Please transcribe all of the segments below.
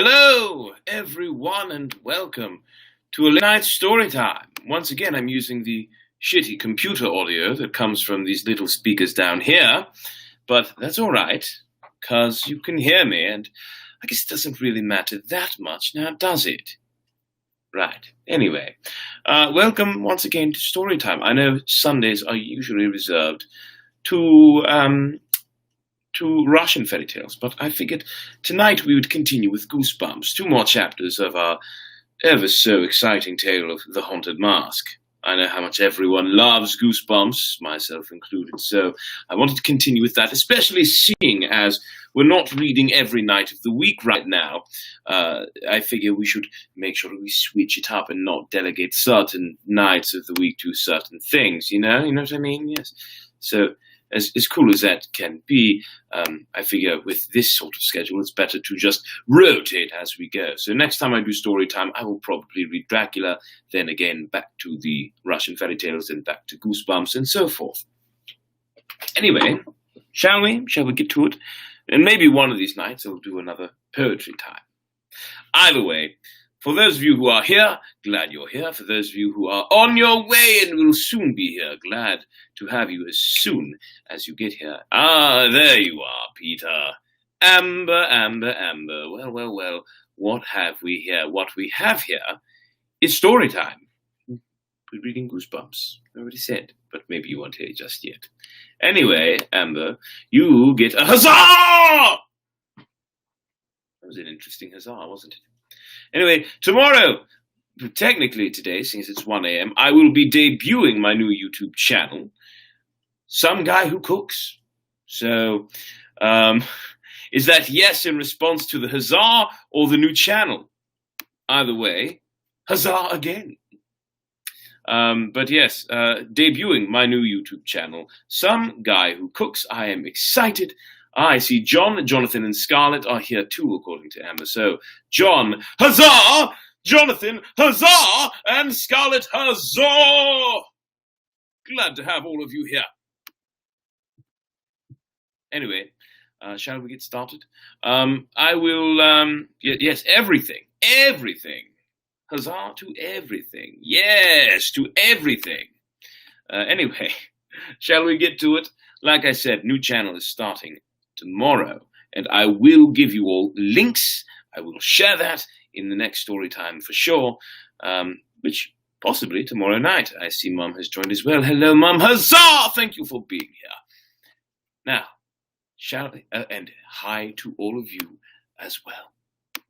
Hello, everyone, and welcome to a late night story time. Once again, I'm using the shitty computer audio that comes from these little speakers down here, but that's all right, because you can hear me, and I guess it doesn't really matter that much now, does it? Right. Anyway, welcome once again to story time. I know Sundays are usually reserved to Russian fairy tales, but I figured tonight we would continue with Goosebumps, 2 more chapters of our ever so exciting tale of the Haunted Mask. I know how much everyone loves Goosebumps, myself included, so I wanted to continue with that, especially seeing as we're not reading every night of the week right now. I figure we should make sure that we switch it up and not delegate certain nights of the week to certain things, you know what I mean? Yes. So, as cool as that can be, I figure with this sort of schedule, it's better to just rotate as we go. So next time I do story time, I will probably read Dracula, then again back to the Russian fairy tales, then back to Goosebumps, and so forth. Anyway, shall we? Shall we get to it? And maybe one of these nights I'll do another poetry time. Either way, for those of you who are here, glad you're here. For those of you who are on your way and will soon be here, glad to have you as soon as you get here. Ah, there you are, Peter. Amber, Amber, Amber. Well, what have we here? What we have here is story time. We're reading Goosebumps. I already said, but maybe you won't hear it just yet. Anyway, Amber, you get a huzzah! That was an interesting huzzah, wasn't it? Anyway, tomorrow, technically today, since it's 1 a.m., I will be debuting my new YouTube channel, Some Guy Who Cooks. So, is that yes in response to the huzzah or the new channel? Either way, huzzah again. But yes, debuting my new YouTube channel, Some Guy Who Cooks. I am excited. I see John, Jonathan, and Scarlett are here too, according to Amber. So, John, huzzah! Jonathan, huzzah! And Scarlett, huzzah! Glad to have all of you here. Anyway, shall we get started? I will, yes, everything. Huzzah to everything. Yes, to everything. Anyway, shall we get to it? Like I said, new channel is starting tomorrow, and I will give you all links. I will share that in the next story time for sure, which possibly tomorrow night. I see Mum has joined as well. Hello, Mum. Huzzah! Thank you for being here. Now, shall we, and hi to all of you as well.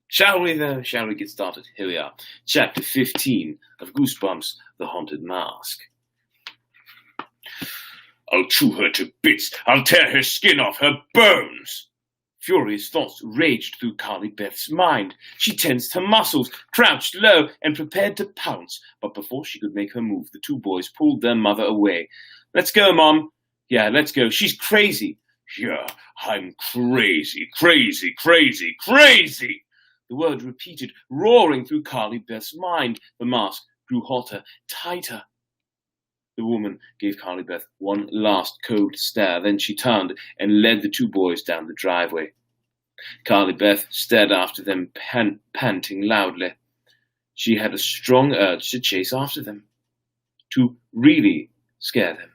Shall we, though? Shall we get started? Here we are. Chapter 15 of Goosebumps, The Haunted Mask. I'll chew her to bits. I'll tear her skin off, her bones. Furious thoughts raged through Carly Beth's mind. She tensed her muscles, crouched low, and prepared to pounce. But before she could make her move, the 2 boys pulled their mother away. Let's go, Mom. Yeah, let's go. She's crazy. Yeah, I'm crazy. The word repeated, roaring through Carly Beth's mind. The mask grew hotter, tighter. The woman gave Carly Beth one last cold stare, then she turned and led the 2 boys down the driveway. Carly Beth stared after them, panting loudly. She had a strong urge to chase after them, to really scare them.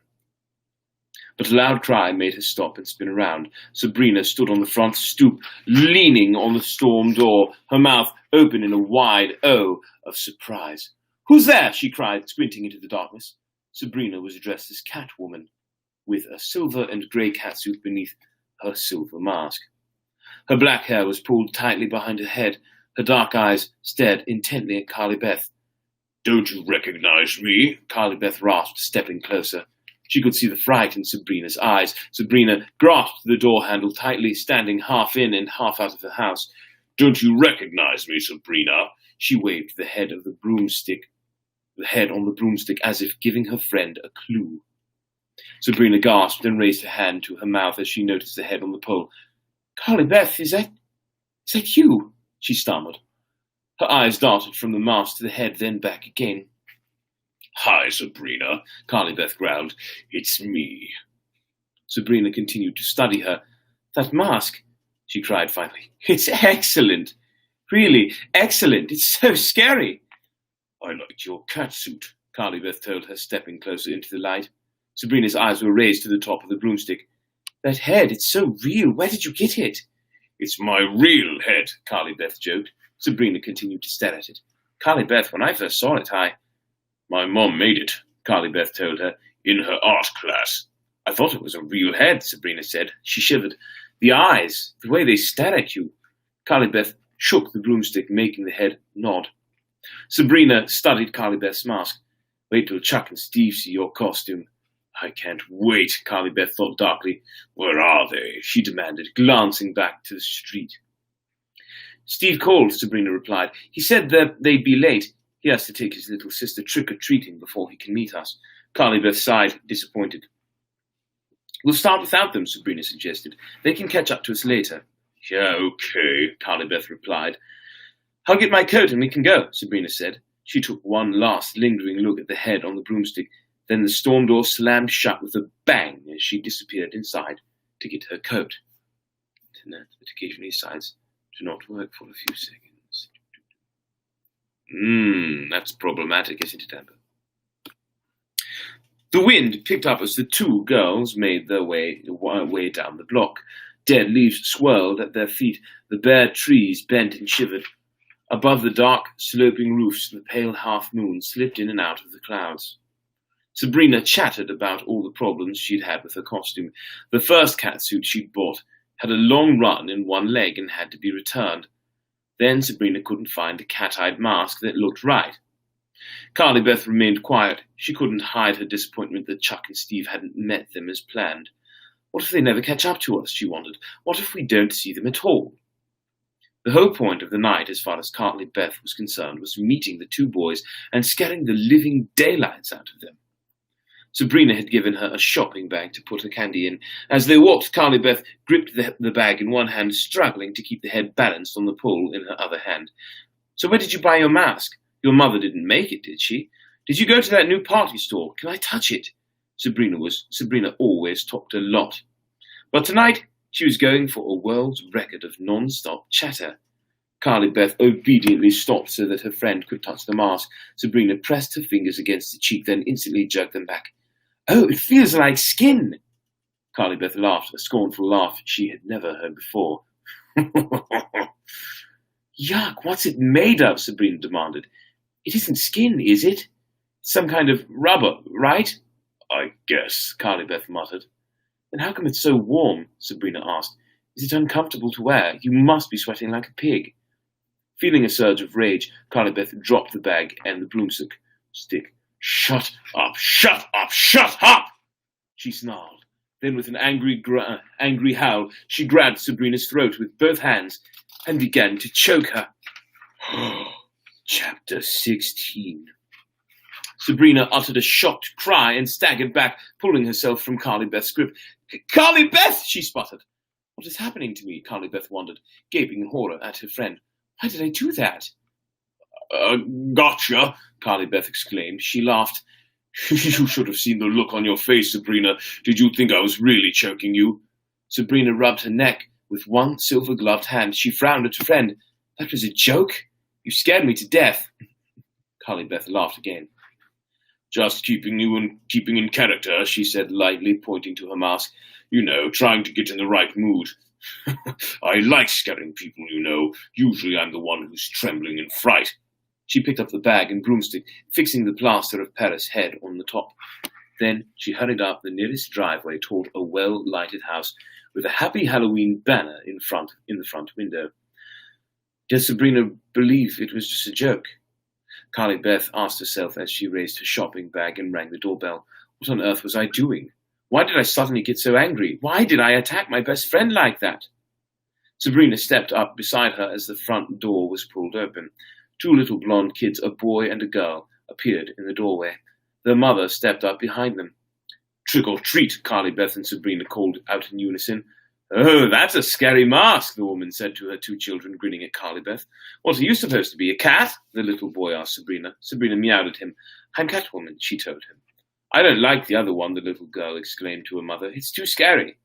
But a loud cry made her stop and spin around. Sabrina stood on the front stoop, leaning on the storm door, her mouth open in a wide O of surprise. "Who's there?" she cried, squinting into the darkness. Sabrina was dressed as Catwoman, with a silver and grey catsuit beneath her silver mask. Her black hair was pulled tightly behind her head. Her dark eyes stared intently at Carly Beth. "Don't you recognize me?" Carly Beth rasped, stepping closer. She could see the fright in Sabrina's eyes. Sabrina grasped the door handle tightly, standing half in and half out of the house. "Don't you recognize me, Sabrina?" She waved the head on the broomstick as if giving her friend a clue. Sabrina gasped and raised her hand to her mouth as she noticed the head on the pole. "Carly Beth, is that you?" she stammered. Her eyes darted from the mask to the head, then back again. "Hi, Sabrina," Carly Beth growled. "It's me." Sabrina continued to study her. "That mask," she cried finally. "It's excellent." Really, excellent. It's so scary. I liked your catsuit, Carly Beth told her, stepping closer into the light. Sabrina's eyes were raised to the top of the broomstick. That head, it's so real. Where did you get it? It's my real head, Carly Beth joked. Sabrina continued to stare at it. Carly Beth, when I first saw it, My mom made it, Carly Beth told her, in her art class. I thought it was a real head, Sabrina said. She shivered. The eyes, the way they stare at you. Carly Beth shook the broomstick, making the head nod. Sabrina studied Carly Beth's mask. Wait till Chuck and Steve see your costume. I can't wait, Carly Beth thought darkly. Where are they? She demanded, glancing back to the street. Steve called, Sabrina replied. He said that they'd be late. He has to take his little sister trick-or-treating before he can meet us. Carly Beth sighed, disappointed. We'll start without them, Sabrina suggested. They can catch up to us later. Yeah, okay, Carly Beth replied. I'll get my coat and we can go, Sabrina said. She took one last lingering look at the head on the broomstick. Then the storm door slammed shut with a bang as she disappeared inside to get her coat. Internet, but occasionally sites do not work for a few seconds. That's problematic, isn't it, Amber? The wind picked up as the two girls made their way down the block. Dead leaves swirled at their feet. The bare trees bent and shivered. Above the dark, sloping roofs, the pale half-moon slipped in and out of the clouds. Sabrina chattered about all the problems she'd had with her costume. The first catsuit she'd bought had a long run in one leg and had to be returned. Then Sabrina couldn't find a cat-eyed mask that looked right. Carly Beth remained quiet. She couldn't hide her disappointment that Chuck and Steve hadn't met them as planned. What if they never catch up to us, she wondered. What if we don't see them at all? The whole point of the night, as far as Carly Beth was concerned, was meeting the two boys and scaring the living daylights out of them. Sabrina had given her a shopping bag to put her candy in. As they walked, Carly Beth gripped the bag in one hand, struggling to keep the head balanced on the pole in her other hand. So where did you buy your mask? Your mother didn't make it, did she? Did you go to that new party store? Can I touch it? Sabrina always talked a lot. But tonight, she was going for a world's record of non-stop chatter. Carly Beth obediently stopped so that her friend could touch the mask. Sabrina pressed her fingers against the cheek, then instantly jerked them back. Oh, it feels like skin! Carly Beth laughed, a scornful laugh she had never heard before. Yuck, what's it made of? Sabrina demanded. It isn't skin, is it? Some kind of rubber, right? I guess, Carly Beth muttered. Then how come it's so warm? Sabrina asked. Is it uncomfortable to wear? You must be sweating like a pig. Feeling a surge of rage, Carly Beth dropped the bag and the broomstick. Shut up, shut up, shut up! She snarled. Then with an angry howl, she grabbed Sabrina's throat with both hands and began to choke her. Chapter 16. Sabrina uttered a shocked cry and staggered back, pulling herself from Carly Beth's grip. Carly Beth! She sputtered. What is happening to me? Carly Beth wondered, gaping in horror at her friend. Why did I do that? Gotcha, Carly Beth exclaimed. She laughed. You should have seen the look on your face, Sabrina. Did you think I was really choking you? Sabrina rubbed her neck with one silver-gloved hand. She frowned at her friend. That was a joke? You scared me to death. Carly Beth laughed again. Just keeping in character, she said lightly, pointing to her mask. You know, trying to get in the right mood. I like scaring people, you know. Usually I'm the one who's trembling in fright. She picked up the bag and broomstick, fixing the plaster of Paris head on the top. Then she hurried up the nearest driveway toward a well-lighted house with a Happy Halloween banner in the front window. Did Sabrina believe it was just a joke? Carly Beth asked herself as she raised her shopping bag and rang the doorbell. What on earth was I doing? Why did I suddenly get so angry? Why did I attack my best friend like that? Sabrina stepped up beside her as the front door was pulled open. Two little blonde kids, a boy and a girl, appeared in the doorway. Their mother stepped up behind them. Trick or treat, Carly Beth and Sabrina called out in unison. Oh, that's a scary mask, the woman said to her two children, grinning at Carly Beth. What are you supposed to be, a cat? The little boy asked Sabrina. Sabrina meowed at him. I'm Catwoman, she told him. I don't like the other one, the little girl exclaimed to her mother. It's too scary.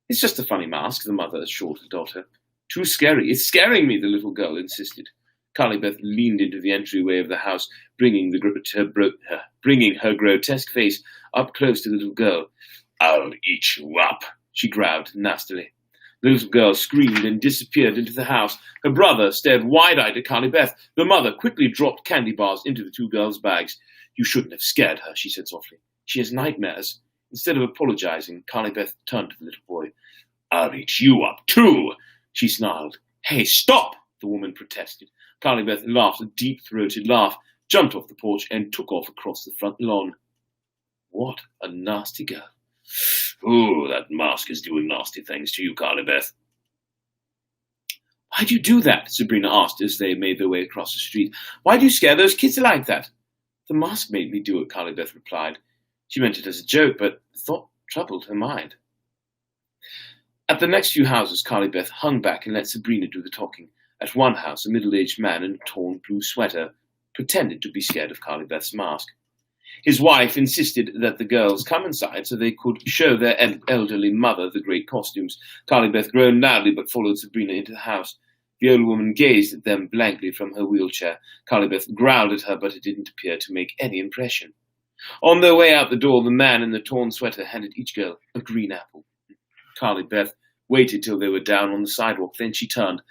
It's just a funny mask, the mother assured her daughter. Too scary. It's scaring me, the little girl insisted. Carly Beth leaned into the entryway of the house, bringing her grotesque face up close to the little girl. "I'll eat you up," she growled nastily. The little girl screamed and disappeared into the house. Her brother stared wide-eyed at Carly Beth. The mother quickly dropped candy bars into the two girls' bags. "You shouldn't have scared her," she said softly. "She has nightmares." Instead of apologizing, Carly Beth turned to the little boy. "I'll eat you up too," she snarled. "Hey, stop!" the woman protested. Carly Beth laughed a deep-throated laugh, jumped off the porch, and took off across the front lawn. What a nasty girl. "Ooh, that mask is doing nasty things to you, Carly Beth." "Why'd you do that?" Sabrina asked as they made their way across the street. "Why do you scare those kids like that?" "The mask made me do it," Carly Beth replied. She meant it as a joke, but the thought troubled her mind. At the next few houses, Carly Beth hung back and let Sabrina do the talking. At one house, a middle-aged man in a torn blue sweater pretended to be scared of Carly Beth's mask. His wife insisted that the girls come inside so they could show their elderly mother the great costumes. Carly Beth groaned loudly but followed Sabrina into the house. The old woman gazed at them blankly from her wheelchair. Carly Beth growled at her, but it didn't appear to make any impression. On their way out the door, the man in the torn sweater handed each girl a green apple. Carly Beth waited till they were down on the sidewalk. Then she turned,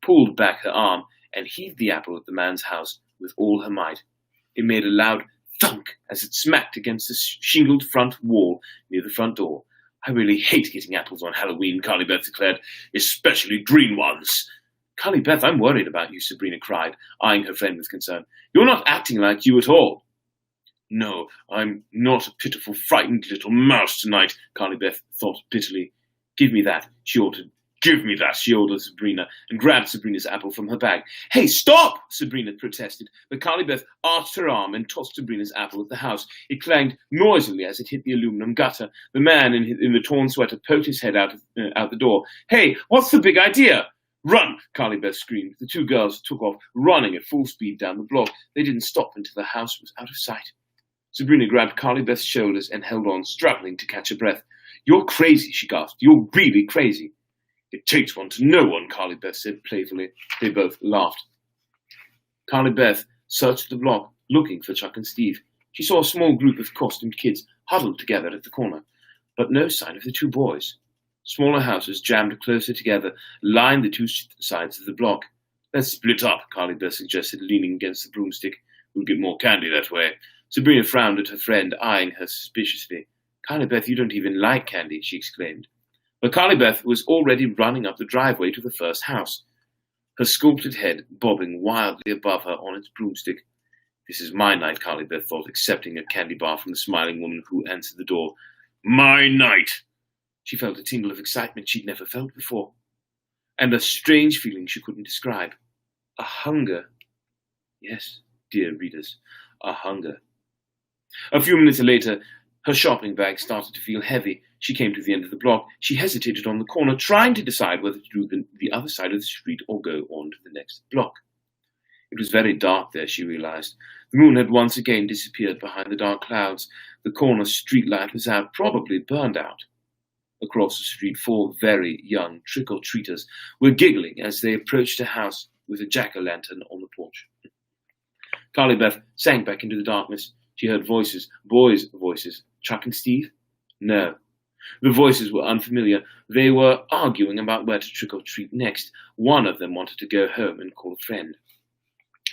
pulled back her arm, and heaved the apple at the man's house with all her might. It made a loud thunk as it smacked against the shingled front wall near the front door. "I really hate getting apples on Halloween," Carly Beth declared, "especially green ones." "Carly Beth, I'm worried about you," Sabrina cried, eyeing her friend with concern. "You're not acting like you at all." "No, I'm not a pitiful, frightened little mouse tonight," Carly Beth thought bitterly. "Give me that," she ordered. "Give me that," she ordered Sabrina, and grabbed Sabrina's apple from her bag. "Hey, stop!" Sabrina protested, but Carly Beth arched her arm and tossed Sabrina's apple at the house. It clanged noisily as it hit the aluminum gutter. The man in the torn sweater poked his head out the door. "Hey, what's the big idea?" "Run!" Carly Beth screamed. The two girls took off, running at full speed down the block. They didn't stop until the house was out of sight. Sabrina grabbed Carly Beth's shoulders and held on, struggling to catch her breath. "You're crazy," she gasped. "You're really crazy." "It takes one to know one," Carly Beth said playfully. They both laughed. Carly Beth searched the block, looking for Chuck and Steve. She saw a small group of costumed kids huddled together at the corner, but no sign of the two boys. Smaller houses, jammed closer together, lined the two sides of the block. "Let's split up," Carly Beth suggested, leaning against the broomstick. "We'll get more candy that way." Sabrina frowned at her friend, eyeing her suspiciously. "Carly Beth, you don't even like candy," she exclaimed. But Carly Beth was already running up the driveway to the first house, her sculpted head bobbing wildly above her on its broomstick. "This is my night," Carly Beth thought, accepting a candy bar from the smiling woman who answered the door. "My night!" She felt a tingle of excitement she'd never felt before, and a strange feeling she couldn't describe. A hunger. Yes, dear readers, a hunger. A few minutes later, her shopping bag started to feel heavy. She came to the end of the block. She hesitated on the corner, trying to decide whether to do the other side of the street or go on to the next block. It was very dark there, she realized. The moon had once again disappeared behind the dark clouds. The corner street light was out, probably burned out. Across the street, 4 very young trick-or-treaters were giggling as they approached a house with a jack-o'-lantern on the porch. Carly Beth sank back into the darkness. She heard voices, boys' voices. Chuck and Steve? No. The voices were unfamiliar. They were arguing about where to trick-or-treat next. One of them wanted to go home and call a friend.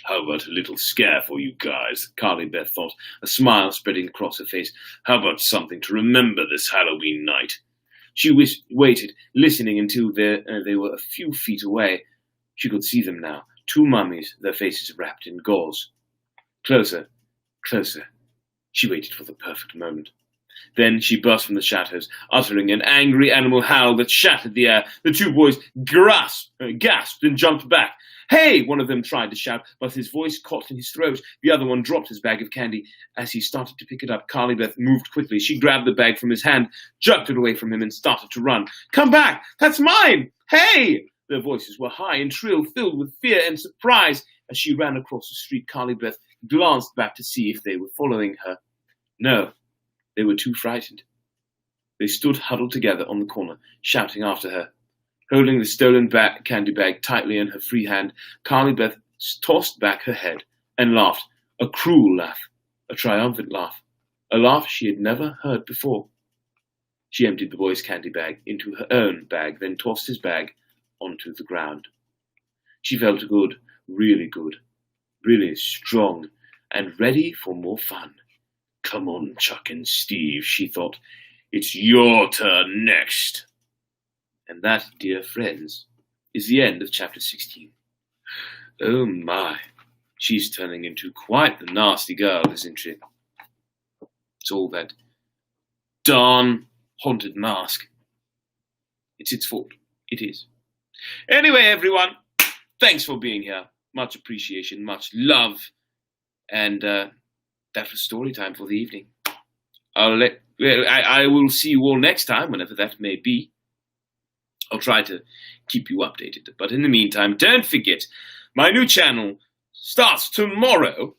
"How about a little scare for you guys?" Carly Beth thought, a smile spreading across her face. "How about something to remember this Halloween night?" She waited, listening until they were a few feet away. She could see them now, 2 mummies, their faces wrapped in gauze. Closer, closer. She waited for the perfect moment. Then she burst from the shadows, uttering an angry animal howl that shattered the air. The 2 boys gasped and jumped back. "Hey!" one of them tried to shout, but his voice caught in his throat. The other one dropped his bag of candy. As he started to pick it up, Carly Beth moved quickly. She grabbed the bag from his hand, jerked it away from him, and started to run. "Come back! That's mine! Hey!" Their voices were high and shrill, filled with fear and surprise. As she ran across the street, Carly Beth glanced back to see if they were following her. No, they were too frightened. They stood huddled together on the corner, shouting after her. Holding the stolen candy bag tightly in her free hand, Carly Beth tossed back her head and laughed, a cruel laugh, a triumphant laugh, a laugh she had never heard before. She emptied the boy's candy bag into her own bag, then tossed his bag onto the ground. She felt good, really strong, and ready for more fun. Come on, Chuck and Steve, she thought. It's your turn next. And that, dear friends, is the end of chapter 16. Oh my, she's turning into quite the nasty girl, isn't she? It's all that darn haunted mask. It's its fault. It is. Anyway, everyone, thanks for being here. Much appreciation, much love. And that was story time for the evening. I will see you all next time, whenever that may be. I'll try to keep you updated. But in the meantime, don't forget, my new channel starts tomorrow,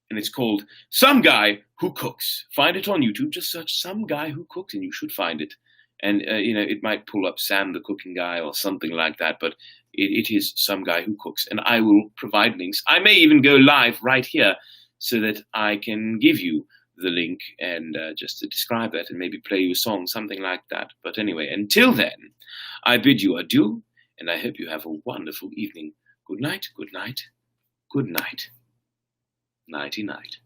and it's called Some Guy Who Cooks. Find it on YouTube. Just search Some Guy Who Cooks, and you should find it. And, it might pull up Sam the Cooking Guy or something like that, but it is Some Guy Who Cooks. And I will provide links. I may even go live right here so that I can give you the link and just to describe that and maybe play you a song, something like that. But anyway, until then, I bid you adieu, and I hope you have a wonderful evening. Good night, good night, good night. Nighty night.